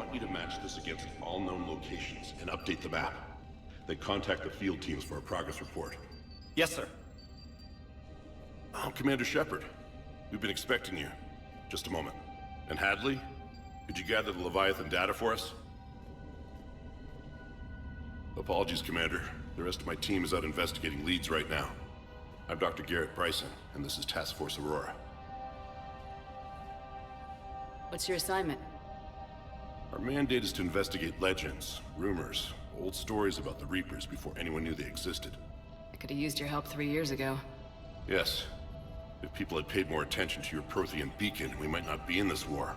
want you to match this against all known locations and update the map. Then contact the field teams for a progress report. Yes, sir. I'm Commander Shepard. We've been expecting you. Just a moment. And Hadley, could you gather the Leviathan data for us? Apologies, Commander. The rest of my team is out investigating leads right now. I'm Dr. Garrett Bryson, and this is Task Force Aurora. What's your assignment? Our mandate is to investigate legends, rumors, old stories about the Reapers before anyone knew they existed. I could have used your help 3 years ago. Yes. If people had paid more attention to your Prothean beacon, we might not be in this war.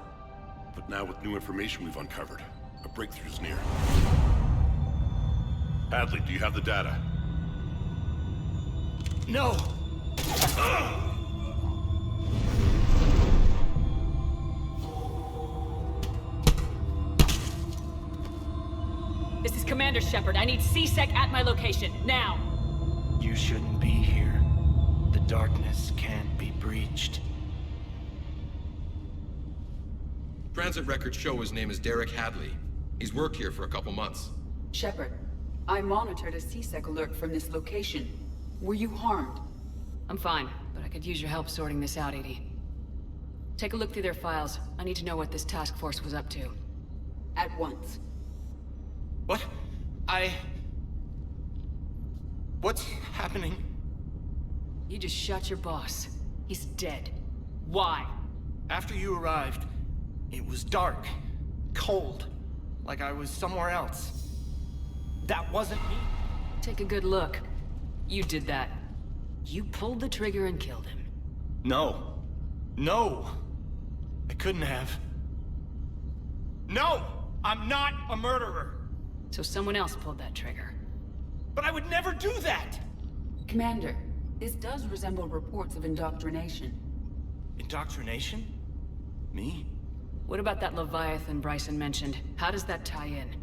But now with new information we've uncovered, a breakthrough's near. Hadley, do you have the data? No! This is Commander Shepard. I need C-Sec at my location, now! You shouldn't be here. The darkness can't be breached. Transit records show his name is Derek Hadley. He's worked here for a couple months. Shepard, I monitored a C-Sec alert from this location. Were you harmed? I'm fine, but I could use your help sorting this out, Edie. Take a look through their files. I need to know what this task force was up to. At once. What? What's happening? You just shot your boss. He's dead. Why? After you arrived, it was dark, cold, like I was somewhere else. That wasn't me. Take a good look. You did that. You pulled the trigger and killed him. No. No! I couldn't have. No! I'm not a murderer! So someone else pulled that trigger. But I would never do that! Commander, this does resemble reports of indoctrination. Indoctrination? Me? What about that Leviathan Bryson mentioned? How does that tie in?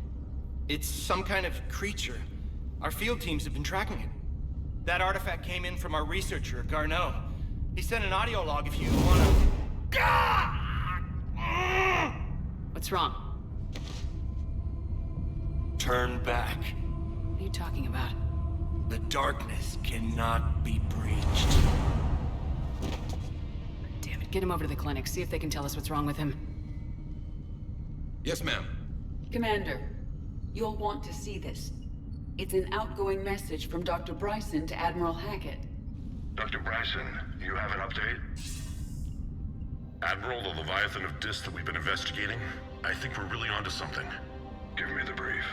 It's some kind of creature. Our field teams have been tracking it. That artifact came in from our researcher, Garneau. He sent an audio log if you wanna... What's wrong? Turn back. What are you talking about? The darkness cannot be breached. Damn it, get him over to the clinic. See if they can tell us what's wrong with him. Yes, ma'am. Commander, you'll want to see this. It's an outgoing message from Dr. Bryson to Admiral Hackett. Dr. Bryson, you have an update? Admiral, the Leviathan of Dis that we've been investigating, I think we're really onto something. Give me the brief.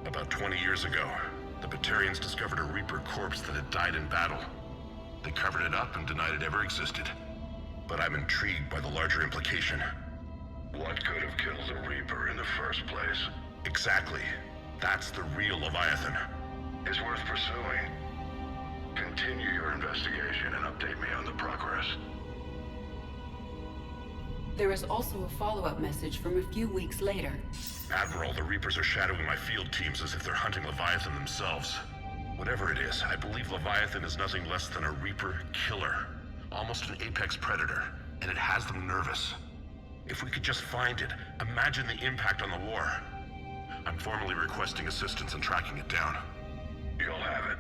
About 20 years ago, the Batarians discovered a Reaper corpse that had died in battle. They covered it up and denied it ever existed. But I'm intrigued by the larger implication. What could have killed the Reaper in the first place? Exactly. That's the real Leviathan. It's worth pursuing. Continue your investigation and update me on the progress. There is also a follow-up message from a few weeks later. Admiral, the Reapers are shadowing my field teams as if they're hunting Leviathan themselves. Whatever it is, I believe Leviathan is nothing less than a Reaper killer. Almost an apex predator, and it has them nervous. If we could just find it, imagine the impact on the war. I'm formally requesting assistance in tracking it down. You'll have it.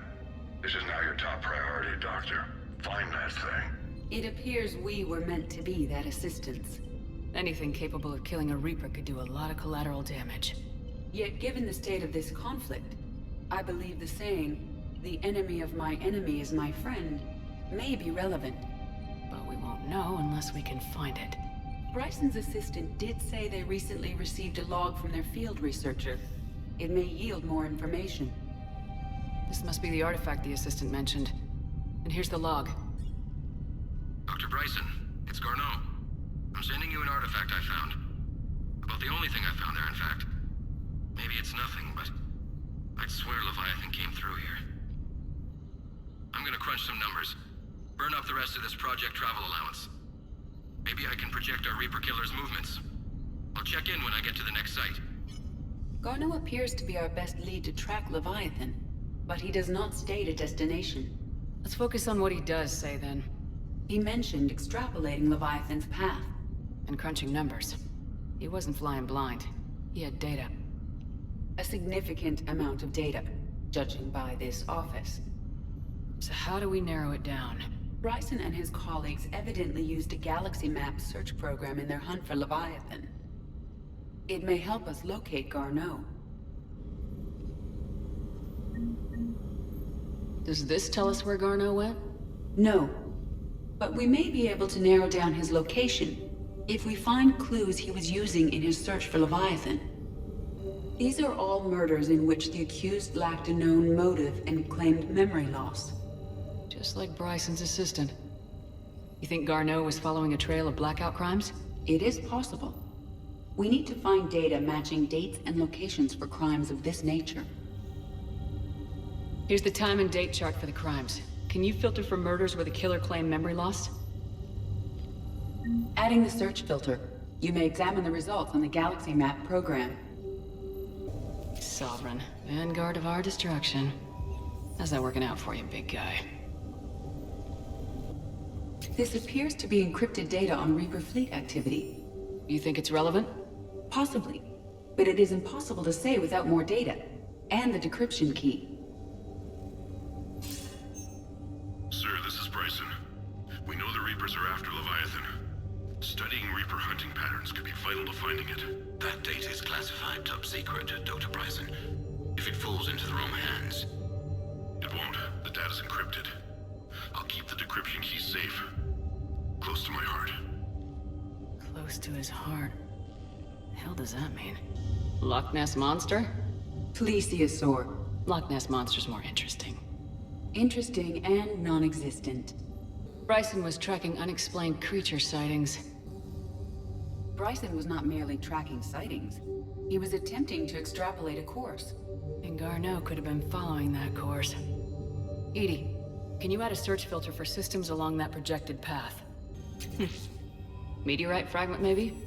This is now your top priority, Doctor. Find that thing. It appears we were meant to be that assistance. Anything capable of killing a Reaper could do a lot of collateral damage. Yet given the state of this conflict, I believe the saying, "The enemy of my enemy is my friend," may be relevant. But we won't know unless we can find it. Bryson's assistant did say they recently received a log from their field researcher. It may yield more information. This must be the artifact the assistant mentioned. And here's the log. Dr. Bryson, it's Garneau. I'm sending you an artifact I found. About the only thing I found there, in fact. Maybe it's nothing, but I'd swear Leviathan came through here. I'm gonna crunch some numbers. Burn up the rest of this Project Travel allowance. Maybe I can project our Reaper killer's movements. I'll check in when I get to the next site. Garneau appears to be our best lead to track Leviathan, but he does not state a destination. Let's focus on what he does say, then. He mentioned extrapolating Leviathan's path. And crunching numbers. He wasn't flying blind. He had data. A significant amount of data, judging by this office. So how do we narrow it down? Bryson and his colleagues evidently used a galaxy map search program in their hunt for Leviathan. It may help us locate Garneau. Does this tell us where Garneau went? No, but we may be able to narrow down his location if we find clues he was using in his search for Leviathan. These are all murders in which the accused lacked a known motive and claimed memory loss. Just like Bryson's assistant. You think Garneau was following a trail of blackout crimes? It is possible. We need to find data matching dates and locations for crimes of this nature. Here's the time and date chart for the crimes. Can you filter for murders where the killer claimed memory loss? Adding the search filter, you may examine the results on the galaxy map program. Sovereign, vanguard of our destruction. How's that working out for you, big guy? This appears to be encrypted data on Reaper fleet activity. You think it's relevant? Possibly, but it is impossible to say without more data, and the decryption key. Sir, this is Bryson. We know the Reapers are after Leviathan. Studying Reaper hunting patterns could be vital to finding it. That data is classified top secret, Dr. Bryson. If it falls into the wrong hands... It won't. The data's encrypted. I'll keep the decryption key safe. Close to my heart. Close to his heart. The hell does that mean? Loch Ness Monster? Plesiosaur. Loch Ness Monster's more interesting. Interesting and non-existent. Bryson was tracking unexplained creature sightings. Bryson was not merely tracking sightings. He was attempting to extrapolate a course. And Garneau could have been following that course. Edie, can you add a search filter for systems along that projected path? Meteorite fragment, maybe?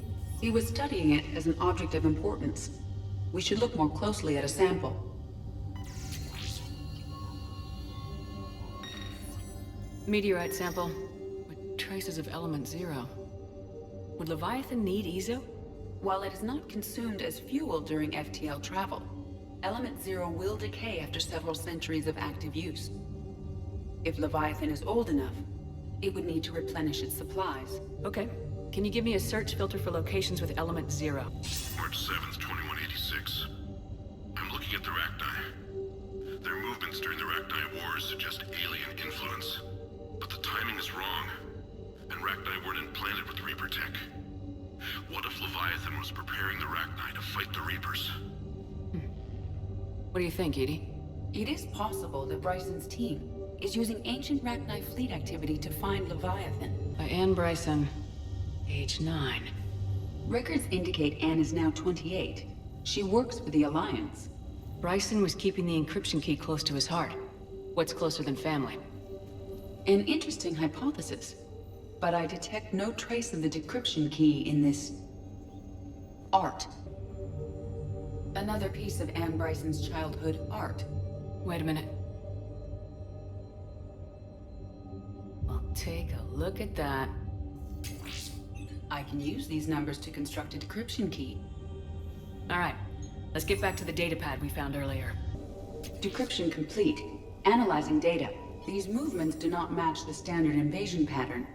He was studying it as an object of importance. We should look more closely at a sample. Meteorite sample with traces of element 0. Would Leviathan need Ezo? While it is not consumed as fuel during FTL travel, element 0 will decay after several centuries of active use. If Leviathan is old enough, it would need to replenish its supplies. Okay. Can you give me a search filter for locations with element 0? March 7th, 2186. I'm looking at the Rachni. Their movements during the Rachni Wars suggest alien influence. But the timing is wrong, and Rachni weren't implanted with Reaper tech. What if Leviathan was preparing the Rachni to fight the Reapers? What do you think, Edie? It is possible that Bryson's team is using ancient Rachni fleet activity to find Leviathan. By Anne Bryson, age 9. Records indicate Anne is now 28. She works for the Alliance. Bryson was keeping the encryption key close to his heart. What's closer than family? An interesting hypothesis, but I detect no trace of the decryption key in this... art. Another piece of Anne Bryson's childhood art. Wait a minute. Well, take a look at that. I can use these numbers to construct a decryption key. All right, let's get back to the datapad we found earlier. Decryption complete. Analyzing data. These movements do not match the standard invasion pattern.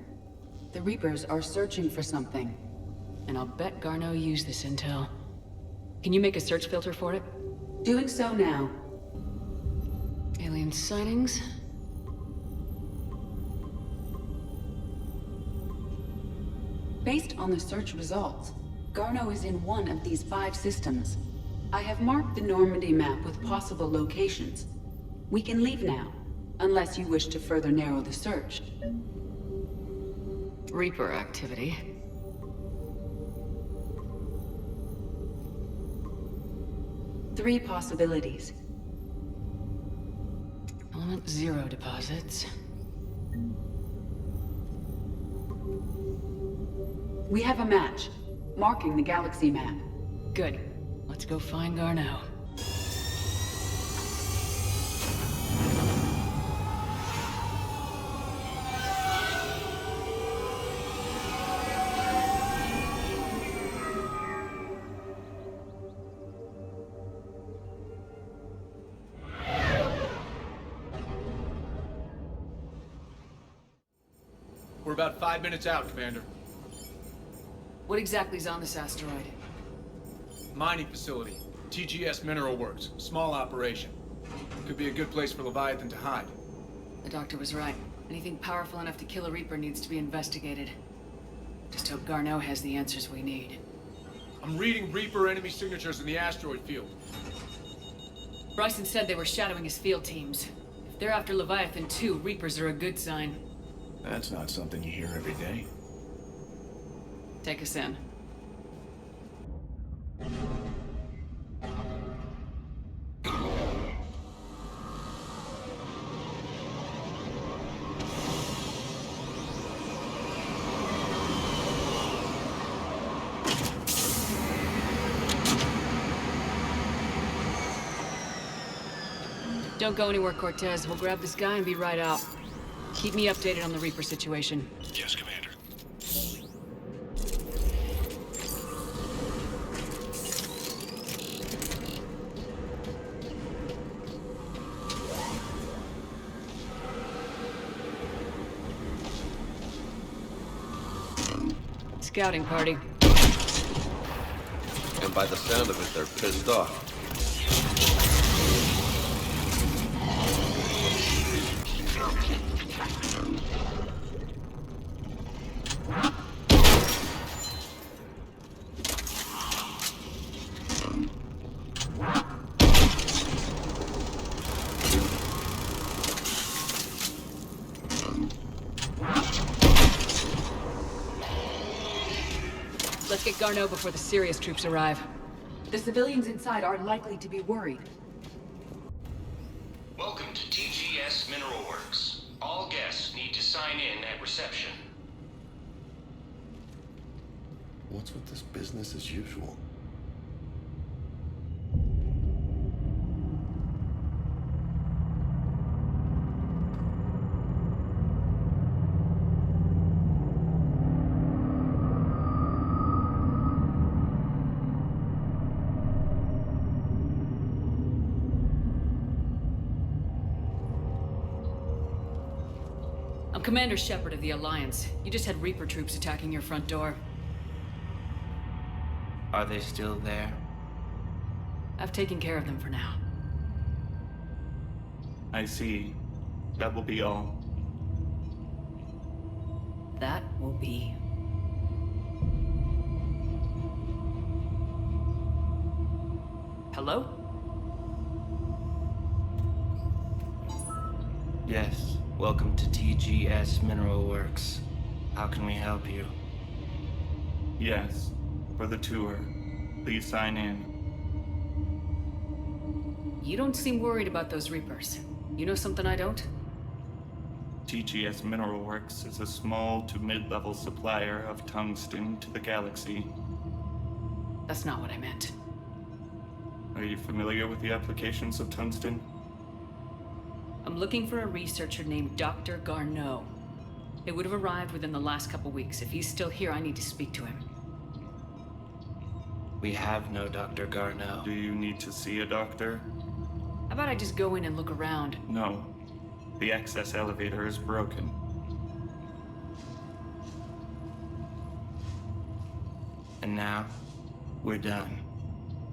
The Reapers are searching for something. And I'll bet Garneau used this intel. Can you make a search filter for it? Doing so now. Alien sightings? Based on the search results, Garneau is in one of these 5 systems. I have marked the Normandy map with possible locations. We can leave now, unless you wish to further narrow the search. Reaper activity. Three possibilities. Element 0 deposits. We have a match, marking the galaxy map. Good. Let's go find Garneau. We're about 5 minutes out, Commander. What exactly is on this asteroid? Mining facility. TGS Mineral Works. Small operation. Could be a good place for Leviathan to hide. The doctor was right. Anything powerful enough to kill a Reaper needs to be investigated. Just hope Garneau has the answers we need. I'm reading Reaper enemy signatures in the asteroid field. Bryson said they were shadowing his field teams. If they're after Leviathan too, Reapers are a good sign. That's not something you hear every day. Take us in. Don't go anywhere, Cortez. We'll grab this guy and be right out. Keep me updated on the Reaper situation. Yes, Commander. Scouting party. And by the sound of it, they're pissed off. Let's get Garneau before the serious troops arrive. The civilians inside are likely to be worried. Welcome to TGS Mineral Works. All guests need to sign in at reception. What's with this business as usual? I'm Commander Shepard of the Alliance. You just had Reaper troops attacking your front door. Are they still there? I've taken care of them for now. I see. That will be all. That will be. Hello? Yes. Welcome to TGS Mineral Works. How can we help you? Yes. For the tour. Please sign in. You don't seem worried about those Reapers. You know something I don't? TGS Mineral Works is a small to mid-level supplier of tungsten to the galaxy. That's not what I meant. Are you familiar with the applications of tungsten? I'm looking for a researcher named Dr. Garneau. It would have arrived within the last couple weeks. If he's still here, I need to speak to him. We have no Dr. Garneau. Do you need to see a doctor? How about I just go in and look around? No. The access elevator is broken. And now, we're done.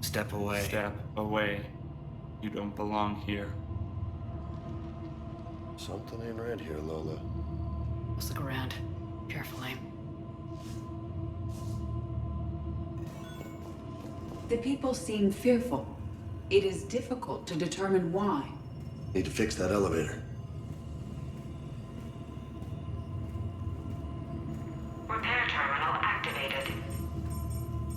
Step away. Step away. You don't belong here. Something ain't right here, Lola. Let's look around. Carefully. The people seem fearful. It is difficult to determine why. Need to fix that elevator. Repair terminal activated.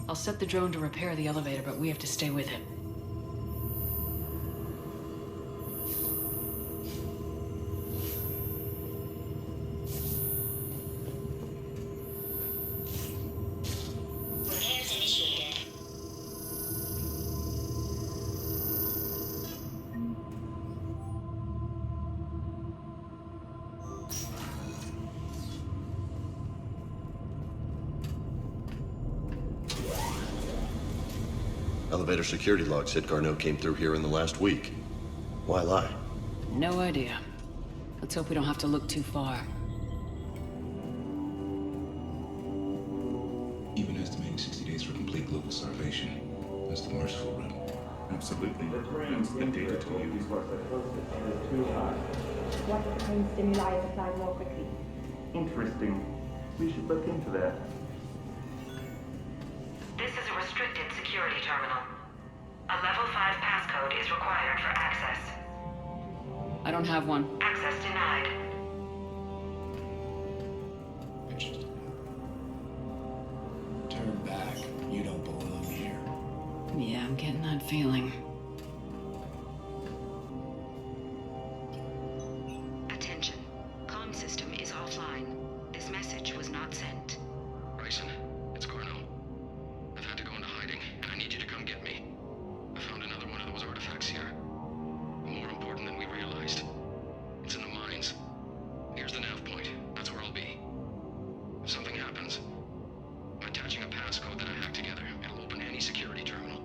I'll set the drone to repair the elevator, but we have to stay with it. Repairs initiated. Elevator security log said Garneau came through here in the last week. Why lie? No idea. Let's hope we don't have to look too far. useful, Ren. Absolutely. That's the data to you. What kind of stimuli is applied more quickly? Interesting. We should look into that. This is a restricted security terminal. A level 5 passcode is required for access. I don't have one. Access denied. Interesting. Turn back. You don't belong here. Yeah, I'm getting that feeling. Attention. Comm system is offline. This message was not sent. Bryson, it's Garneau. I've had to go into hiding, and I need you to come get me. I found another one of those artifacts here. More important than we realized. It's in the mines. Here's the nav point. That's where I'll be. If something happens, I'm attaching a passcode that I hacked together. It'll open any security terminal.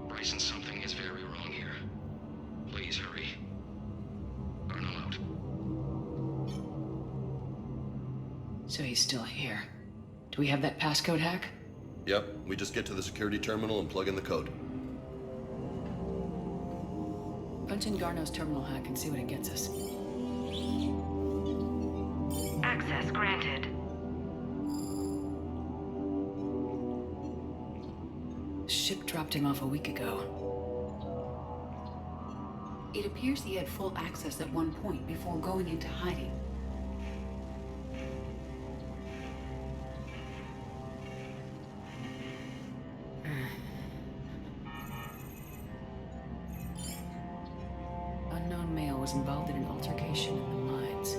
Bryson, something is very wrong here. Please hurry. Garneau out. So he's still here. Do we have that passcode hack? Yep, we just get to the security terminal and plug in the code. Punch in Garneau's terminal hack and see what it gets us. Access granted. Ship dropped him off a week ago. It appears he had full access at one point before going into hiding. Unknown male was involved in an altercation in the mines.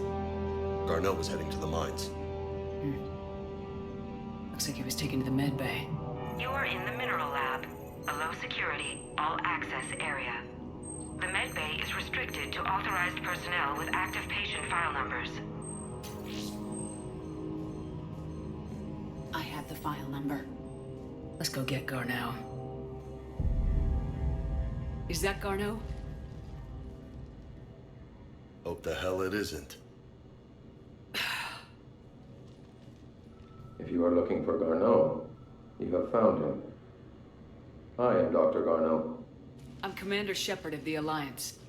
Garneau was heading to the mines. Looks like he was taken to the med bay. You are in the mineral lab, a low security, all access area. The med bay is restricted to authorized personnel with active patient file numbers. I have the file number. Let's go get Garneau. Is that Garneau? Hope the hell it isn't. If you are looking for Garneau, you have found him. I am Dr. Garneau. I'm Commander Shepard of the Alliance.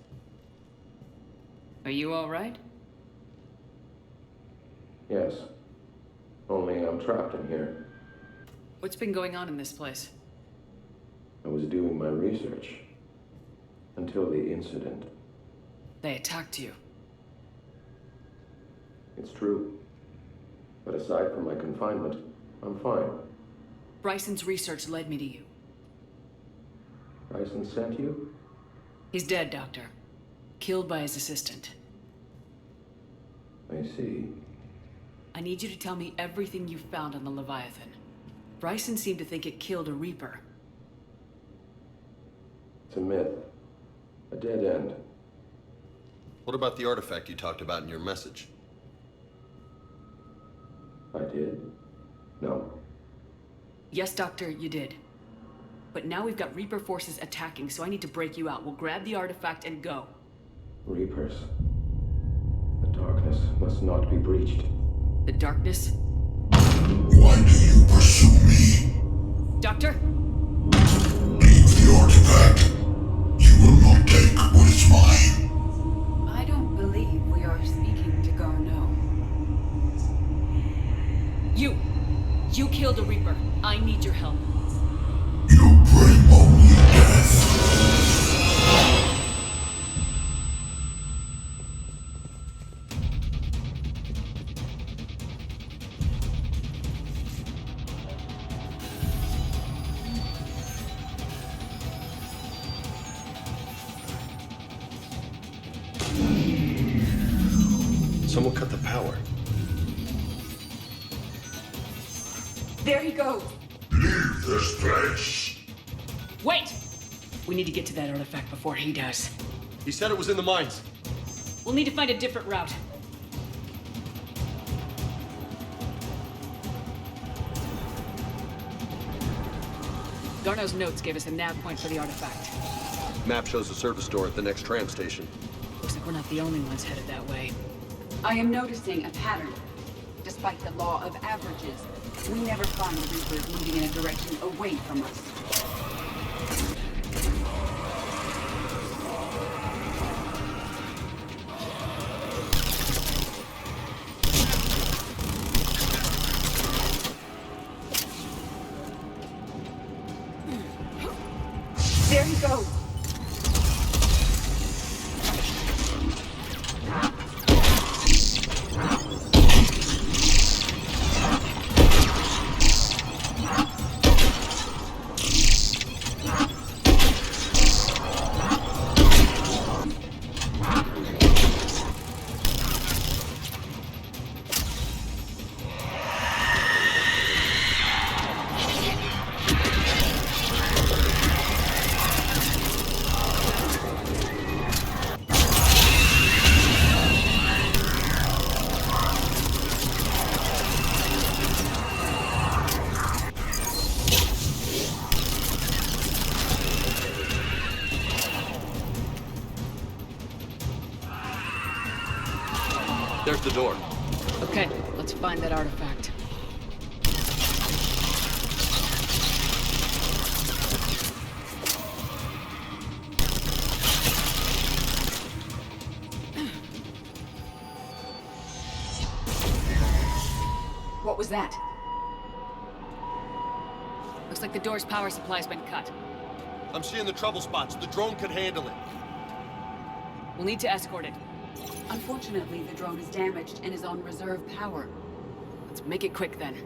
Are you all right? Yes. Only I'm trapped in here. What's been going on in this place? I was doing my research. Until the incident. They attacked you. It's true. But aside from my confinement, I'm fine. Bryson's research led me to you. Bryson sent you? He's dead, Doctor. Killed by his assistant. I see. I need you to tell me everything you found on the Leviathan. Bryson seemed to think it killed a Reaper. It's a myth. A dead end. What about the artifact you talked about in your message? I did? No. Yes, Doctor, you did. But now we've got Reaper forces attacking, so I need to break you out. We'll grab the artifact and go. Reapers. The darkness must not be breached. The darkness? Why do you pursue me? Doctor? Leave the artifact. You will not take what is mine. I don't believe we are speaking to Garneau. You killed a Reaper. I need your help. You bring only death. Someone cut the power. There he goes! Leave this place. Wait! We need to get to that artifact before he does. He said it was in the mines. We'll need to find a different route. Garneau's notes gave us a nav point for the artifact. Map shows a service door at the next tram station. Looks like we're not the only ones headed that way. I am noticing a pattern. Despite the law of averages, we never find Reapers moving in a direction away from us. Ready, go! There's the door. Okay, let's find that artifact. What was that? Looks like the door's power supply's been cut. I'm seeing the trouble spots. The drone could handle it. We'll need to escort it. Unfortunately, the drone is damaged and is on reserve power. Let's make it quick then.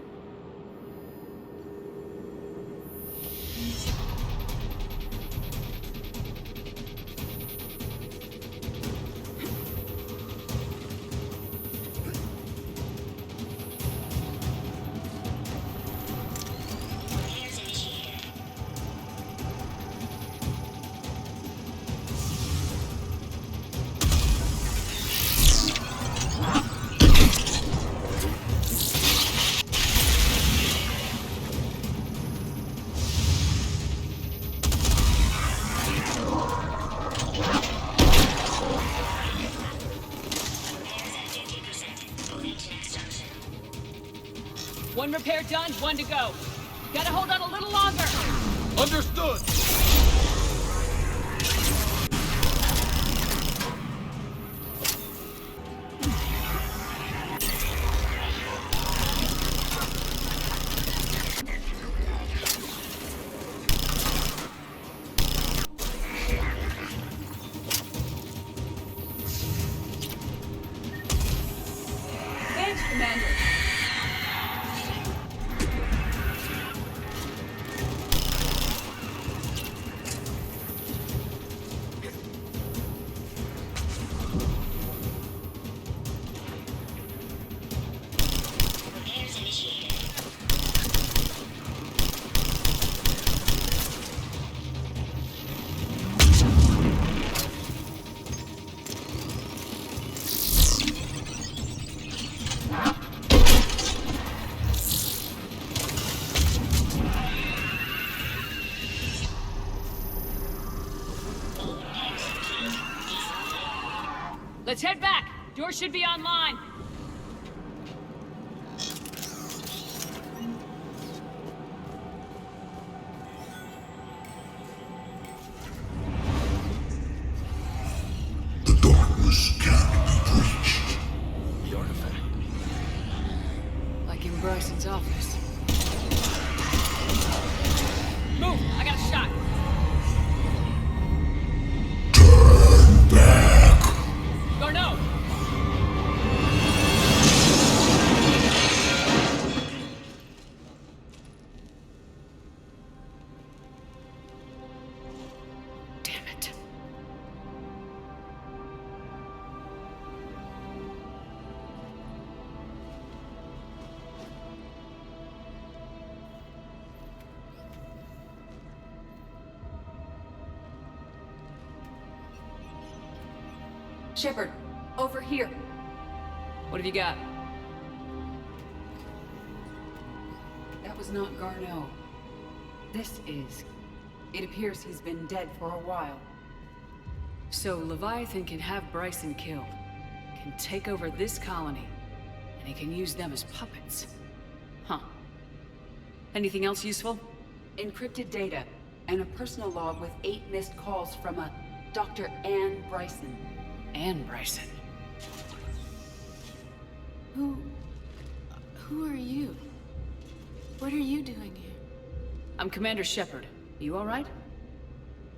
One repair done, one to go. Gotta hold on a little longer. Understood! Thanks, Commander. Let's head back. Door should be online. The darkness can't be breached. The artifact. Like in Bryson's office. Move! I got a shot. Turn back. Garneau! Damn it. Shepard, over here. What have you got? That was not Garneau. This is. It appears he's been dead for a while. So Leviathan can have Bryson killed, can take over this colony, and he can use them as puppets. Huh. Anything else useful? Encrypted data, and a personal log with 8 missed calls from a Dr. Anne Bryson. Anne Bryson. Who are you? What are you doing here? I'm Commander Shepard. You all right?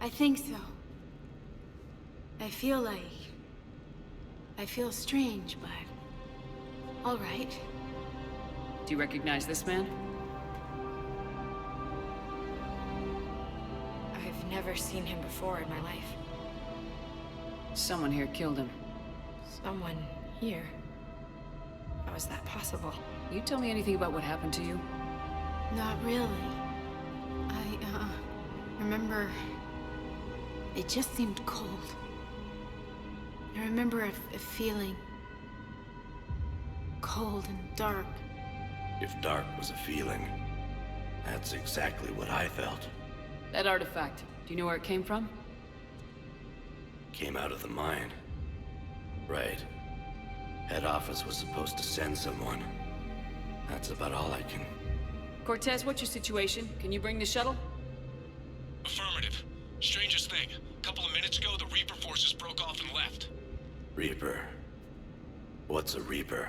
I think so. I feel strange, but... all right. Do you recognize this man? I've never seen him before in my life. Someone here killed him. Someone here? How is that possible? You tell me anything about what happened to you? Not really. I remember... it just seemed cold. I remember a feeling... cold and dark. If dark was a feeling, that's exactly what I felt. That artifact, do you know where it came from? Came out of the mine. Right. Head office was supposed to send someone. That's about all I can... Cortez, what's your situation? Can you bring the shuttle? Affirmative. Strangest thing. A couple of minutes ago, the Reaper forces broke off and left. Reaper? What's a Reaper?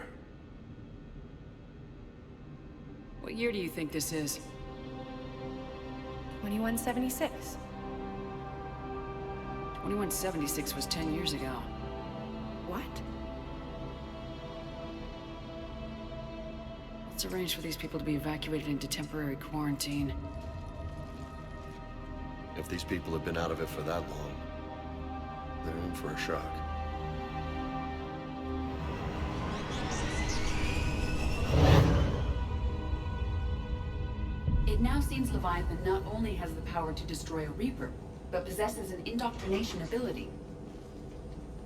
What year do you think this is? 2176. 2176 was 10 years ago. What? Let's arrange for these people to be evacuated into temporary quarantine. If these people have been out of it for that long, they're in for a shock. It now seems Leviathan not only has the power to destroy a Reaper, but possesses an indoctrination ability.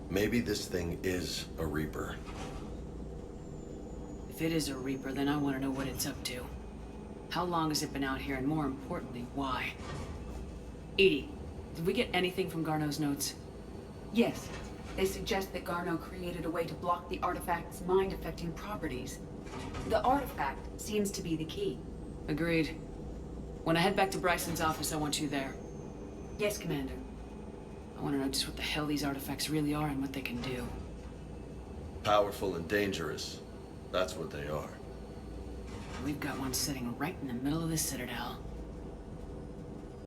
Maybe this thing is a Reaper. If it is a Reaper, then I want to know what it's up to. How long has it been out here, and more importantly, why? Edie, did we get anything from Garneau's notes? Yes. They suggest that Garneau created a way to block the artifact's mind-affecting properties. The artifact seems to be the key. Agreed. When I head back to Bryson's office, I want you there. Yes, Commander. I want to know just what the hell these artifacts really are and what they can do. Powerful and dangerous. That's what they are. We've got one sitting right in the middle of the Citadel.